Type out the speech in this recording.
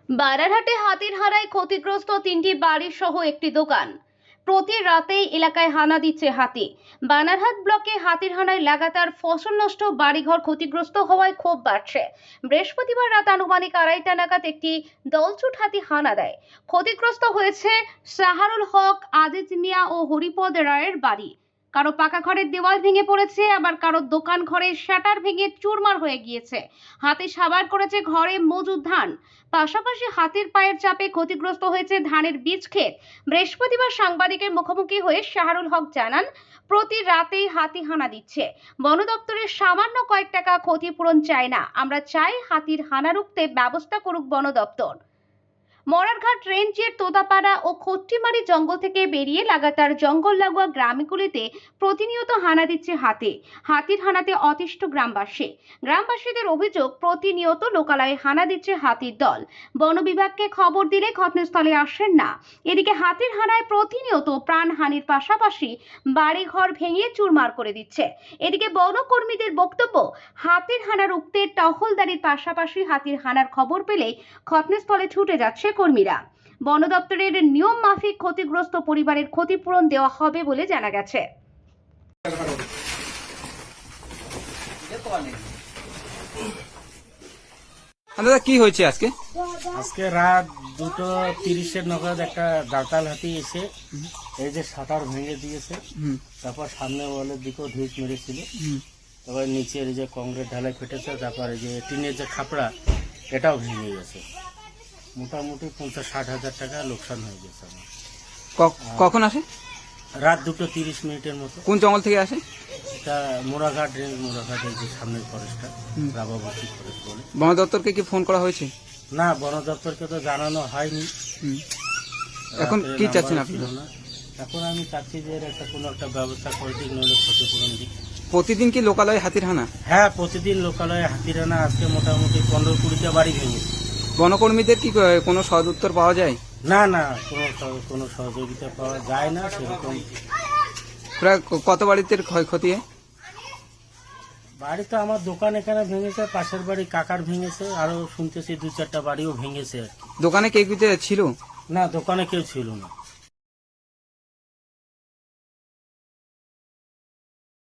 বারারহাটে হাতির হানায় ক্ষতিগ্রস্ত তিনটি বাড়ি সহ একটি দোকান। প্রতি রাতেই এলাকায় হানা দিচ্ছে হাতি। বানারহাট ব্লকে হাতির হানায় লাগাতার ফসল নষ্ট, বাড়িঘর ক্ষতিগ্রস্ত হওয়ায় ক্ষোভ বাড়ছে। বৃহস্পতিবার রাত আনুমানিক 2:30টা নাগাদ একটি দলছুট হাতি হানা দেয়। ক্ষতিগ্রস্ত হয়েছে সাহারুল হক, আজিজ মিয়া ও হরিপদ রায়ের বাড়ি। কারো পাকা ঘরের দেওয়াল ভেঙে পড়েছে, আবার কারো দোকান ঘরের শাটার ভেঙে চুরমার হয়ে গিয়েছে। হাতি সাবার করেছে ঘরে মজুদ ধান। পাশাপাশি হাতির পায়ের চাপে ক্ষতিগ্রস্ত হয়েছে ধানের বীজ ক্ষেত। বৃহস্পতিবার সাংবাদিকের মুখোমুখি হয়ে শাহরুল হক জানান, প্রতি রাতেই হাতি হানা দিচ্ছে। বন দপ্তরের সামান্য কয়েক টাকা ক্ষতিপূরণ চায় না, আমরা চাই হাতির হানা রুখতে ব্যবস্থা করুক বন দপ্তর। মরারঘাট রেঞ্জের তোতাপাড়া ও খট্টিমারি জঙ্গল থেকে বেরিয়ে লাগাতার জঙ্গল লাগোয়া গ্রামগুলিতে প্রতিনিয়ত হানা দিচ্ছে হাতি। হাতির হানাতে অতিষ্ঠ গ্রামবাসীদের অভিযোগ, প্রতিনিয়ত লোকালয়ে হানা দিচ্ছে হাতির দল। বন বিভাগকে খবর দিলে ঘটনাস্থলে আসেন না। এদিকে হাতির হানায় প্রতিনিয়ত প্রাণহানির পাশাপাশি বাড়িঘর ভেঙে চুরমার করে দিচ্ছে। এদিকে বনকর্মীদের বক্তব্য, হাতির হানা রুখতে টহলদারির পাশাপাশি হাতির হানার খবর পেলেই ঘটনাস্থলে ছুটে যাচ্ছে কর্মীরা। বন দপ্তরের নিয়ম মাফিক ক্ষতিগ্রস্ত পরিবারের ক্ষতিপূরণ দেওয়া হবে বলে জানা গেছে। দাদা, কি হয়েছে আজকে? আজকে রাত 2:30 নাগাদ একটা দাঁতাল হাতি এসে এই যে শাটার ভেঙে দিয়েছে। তারপর সামনে ওয়ালের দিকেও ঢিস মেরেছিল। তারপর নিচের যে কংক্রিট ঢালাই ফেটেছে, তারপর এই যে টিনের যে খাপড়া এটাও ভেঙে গেছে। মোটামুটি 50-60 হাজার টাকা লোকসান হয়ে গেছে আমার। কখন আসে? রাত 2:30 মতো। কোন জঙ্গল থেকে আসে? এটা মোড়াঘাট রেঞ্জ, মোড়াঘাটের যে সামনের ফরেস্টটা রাবাবতী ফরেস্ট বলে। বন দপ্তরকে কি ফোন করা হয়েছে? না, বন দপ্তরকে তো জানানো হয়নি। এখন কি চাচ্ছেন আপনি? এখন আমি চাচ্ছি যে এর কোনো একটা ব্যবস্থা করে দিক, নইলে ক্ষতিপূরণ দিক। প্রতিদিন কি লোকালয়ে হাতির হানা? হ্যাঁ, প্রতিদিন লোকালয়ে হাতির হানা। আজকে মোটামুটি 15-20টা বাড়ি ভেঙেছে। বনকর্মীদের কি কোনো সদুত্তর পাওয়া যায়? না, কোনো সহযোগিতা পাওয়া যায় না সেরকম। প্রায় কত বাড়িতে ক্ষয়ক্ষতি হয়? বাড়ি তো আমার দোকান এখানে ভেঙেছে, পাশের বাড়ি কাকার ভেঙেছে, আরো শুনতেছি 2-4টা বাড়িও ভেঙেছে। দোকানে কে কে ছিল? না, দোকানে কেউ ছিল না।